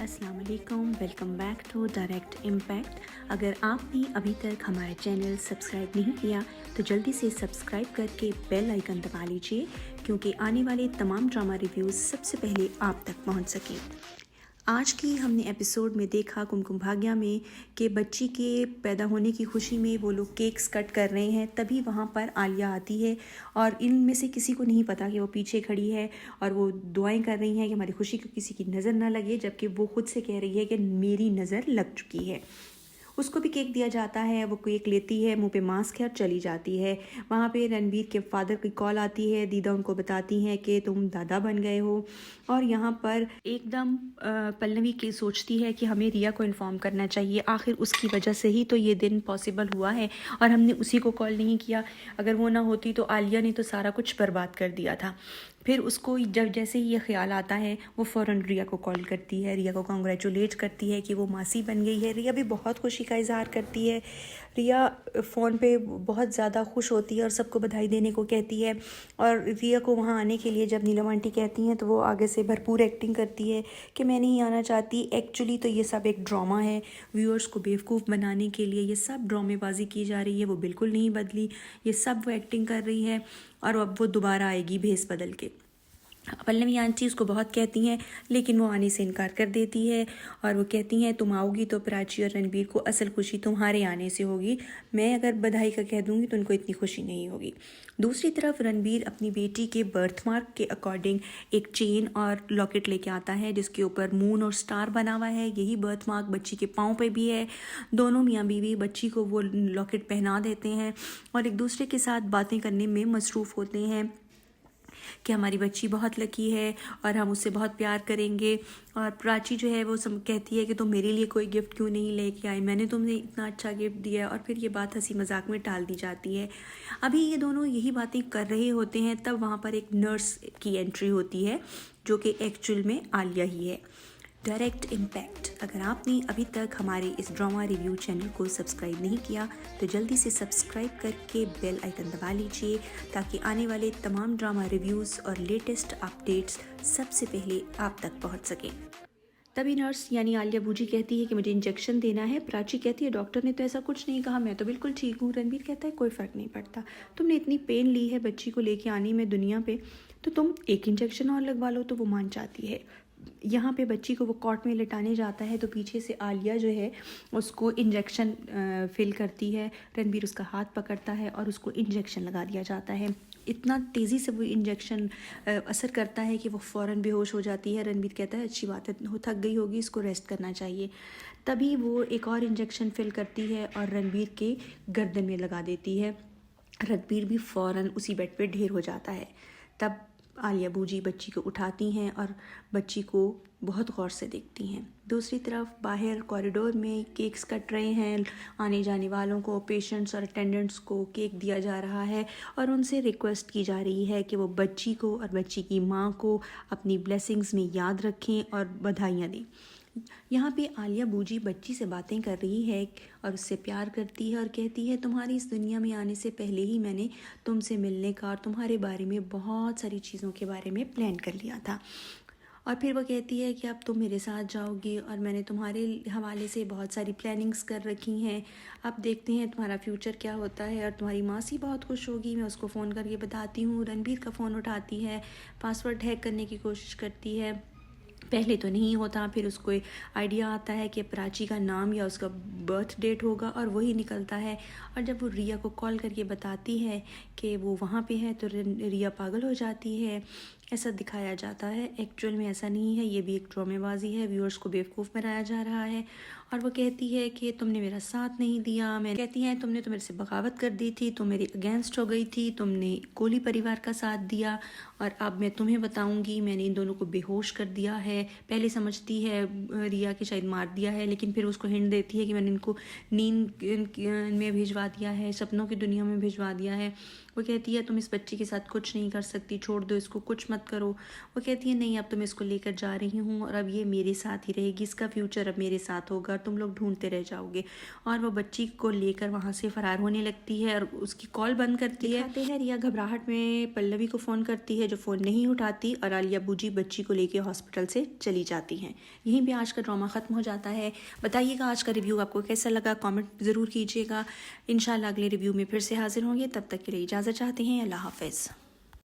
अस्सलाम वालेकुम, welcome back to direct impact. अगर आपने अभी तक हमारा चैनल सब्सक्राइब नहीं किया तो जल्दी से सब्सक्राइब करके बेल आइकन दबा लीजिए, क्योंकि आने वाले तमाम ड्रामा रिव्यूज़ सबसे पहले आप तक पहुंच सकें। आज की हमने एपिसोड में देखा कुमकुम भाग्य में कि बच्ची के पैदा होने की खुशी में वो लोग केक्स कट कर रहे हैं। तभी वहाँ पर आलिया आती है और इनमें से किसी को नहीं पता कि वो पीछे खड़ी है और वो दुआएं कर रही हैं कि हमारी खुशी को किसी की नज़र ना लगे, जबकि वो खुद से कह रही है कि मेरी नज़र लग चुकी है। उसको भी केक दिया जाता है, वो केक लेती है, मुंह पे मास्क है और चली जाती है। वहाँ पे रणबीर के फादर की कॉल आती है, दीदा उनको बताती हैं कि तुम दादा बन गए हो। और यहाँ पर एकदम पल्लवी की सोचती है कि हमें रिया को इन्फॉर्म करना चाहिए, आखिर उसकी वजह से ही तो ये दिन पॉसिबल हुआ है और हमने उसी को कॉल नहीं किया। अगर वो ना होती तो आलिया ने तो सारा कुछ बर्बाद कर दिया था। फिर उसको जब जैसे ही ये ख्याल आता है वो फ़ौरन रिया को कॉल करती है, रिया को कॉन्ग्रेचुलेट करती है कि वो मासी बन गई है। रिया भी बहुत खुशी का इजहार करती है। रिया फ़ोन पे बहुत ज़्यादा खुश होती है और सबको बधाई देने को कहती है। और रिया को वहाँ आने के लिए जब नीलम आंटी कहती हैं तो वो आगे से भरपूर एक्टिंग करती है कि मैं नहीं आना चाहती, एक्चुअली तो ये सब एक ड्रामा है, व्यूअर्स को बेवकूफ़ बनाने के लिए ये सब ड्रामेबाजी की जा रही है। वो बिल्कुल नहीं बदली, ये सब वो एक्टिंग कर रही है और अब वो दोबारा आएगी भेस बदल के। पल्लवी आंटी उसको बहुत कहती हैं लेकिन वो आने से इनकार कर देती है और वो कहती हैं तुम आओगी तो प्राची और रणबीर को असल खुशी तुम्हारे आने से होगी, मैं अगर बधाई का कह दूंगी तो उनको इतनी खुशी नहीं होगी। दूसरी तरफ रणबीर अपनी बेटी के बर्थमार्क के अकॉर्डिंग एक चेन और लॉकेट लेके आता है जिसके ऊपर मून और स्टार बना हुआ है। यही बर्थमार्क बच्ची के पाँव पे भी है। दोनों मियाँ बीवी बच्ची को वो लॉकेट पहना देते हैं और एक दूसरे के साथ बातें करने में मसरूफ़ होते हैं कि हमारी बच्ची बहुत लकी है और हम उससे बहुत प्यार करेंगे। और प्राची जो है वो कहती है कि तुम मेरे लिए कोई गिफ्ट क्यों नहीं लेके आई, मैंने तुम्हें इतना अच्छा गिफ्ट दिया है। और फिर ये बात हंसी मजाक में टाल दी जाती है। अभी ये दोनों यही बातें कर रहे होते हैं, तब वहाँ पर एक नर्स की एंट्री होती है जो कि एक्चुअल में आलिया ही है। Direct impact. अगर आपने अभी तक हमारे इस ड्रामा रिव्यू चैनल को सब्सक्राइब नहीं किया तो जल्दी से सब्सक्राइब करके बेल आइकन दबा लीजिए, ताकि आने वाले तमाम ड्रामा रिव्यूज़ और लेटेस्ट अपडेट्स सबसे पहले आप तक पहुंच सकें। तभी नर्स यानी आलिया बूजी कहती है कि मुझे इंजेक्शन देना है। प्राची कहती है डॉक्टर ने तो ऐसा कुछ नहीं कहा, मैं तो बिल्कुल ठीक हूँ। रणबीर कहता है कोई फ़र्क नहीं पड़ता, तुमने इतनी पेन ली है बच्ची को लेके आने में दुनिया पे, तो तुम एक इंजेक्शन और लगवा लो। तो वो मान जाती है। यहाँ पे बच्ची को वो कॉट में लिटाने जाता है तो पीछे से आलिया जो है उसको इंजेक्शन फिल करती है। रणबीर उसका हाथ पकड़ता है और उसको इंजेक्शन लगा दिया जाता है। इतना तेज़ी से वो इंजेक्शन असर करता है कि वो फ़ौरन बेहोश हो जाती है। रणबीर कहता है अच्छी बात है, थक गई होगी, इसको रेस्ट करना चाहिए। तभी वो एक और इंजेक्शन फिल करती है और रणबीर के गर्दन में लगा देती है। रणबीर भी फ़ौरन उसी बेड पे ढेर हो जाता है। तब आलिया बूजी बच्ची को उठाती हैं और बच्ची को बहुत गौर से देखती हैं। दूसरी तरफ बाहर कॉरिडोर में केक्स कट रहे हैं, आने जाने वालों को, पेशेंट्स और अटेंडेंट्स को केक दिया जा रहा है और उनसे रिक्वेस्ट की जा रही है कि वो बच्ची को और बच्ची की माँ को अपनी ब्लेसिंग्स में याद रखें और बधाइयाँ दें। यहाँ पे आलिया बूजी बच्ची से बातें कर रही है और उससे प्यार करती है और कहती है तुम्हारी इस दुनिया में आने से पहले ही मैंने तुमसे मिलने का और तुम्हारे बारे में बहुत सारी चीज़ों के बारे में प्लान कर लिया था। और फिर वो कहती है कि अब तुम मेरे साथ जाओगी और मैंने तुम्हारे हवाले से बहुत सारी प्लानिंग्स कर रखी हैं, अब देखते हैं तुम्हारा फ्यूचर क्या होता है। और तुम्हारी मासी बहुत खुश होगी, मैं उसको फ़ोन करके बताती हूँ। रणबीर का फ़ोन उठाती है, पासवर्ड हैक करने की कोशिश करती है, पहले तो नहीं होता, फिर उसको आइडिया आता है कि प्राची का नाम या उसका बर्थ डेट होगा और वही निकलता है। और जब वो रिया को कॉल करके बताती है कि वो वहाँ पे है तो रिया पागल हो जाती है। ऐसा दिखाया जाता है, एक्चुअल में ऐसा नहीं है, ये भी एक ड्रामेबाजी है, व्यूअर्स को बेवकूफ़ बनाया जा रहा है। और वो कहती है कि तुमने मेरा साथ नहीं दिया, मैं कहती है तुमने तो मेरे से बगावत कर दी थी, तुम मेरे अगेंस्ट हो गई थी, तुमने कोहली परिवार का साथ दिया और अब मैं तुम्हें बताऊंगी मैंने इन दोनों को बेहोश कर दिया है। पहले समझती है रिया के शायद मार दिया है, लेकिन फिर उसको हिंट देती है कि मैंने इनको नींद में भिजवा दिया है, सपनों की दुनिया में भिजवा दिया है। वो कहती है तुम इस बच्चे के साथ कुछ नहीं कर सकती, छोड़ दो इसको, कुछ मत मत करो। वो कहती है नहीं अब तो मैं इसको लेकर जा रही हूँ और अब ये मेरे साथ ही रहेगी, इसका फ्यूचर अब मेरे साथ होगा, तुम लोग ढूंढते रह जाओगे। और वो बच्ची को लेकर वहाँ से फ़रार होने लगती है और उसकी कॉल बंद करती है। दिखाते हैं रिया घबराहट में पल्लवी को फ़ोन करती है जो फ़ोन नहीं उठाती और आलिया बूजी बच्ची को लेकर हॉस्पिटल से चली जाती हैं। यहीं पे आज का ड्रामा ख़त्म हो जाता है। बताइएगा आज का रिव्यू आपको कैसा लगा, कमेंट ज़रूर कीजिएगा। इंशाल्लाह अगले रिव्यू में फिर से हाजिर होंगे, तब तक के लिए इजाज़त चाहते हैं। अल्लाह हाफ़िज़।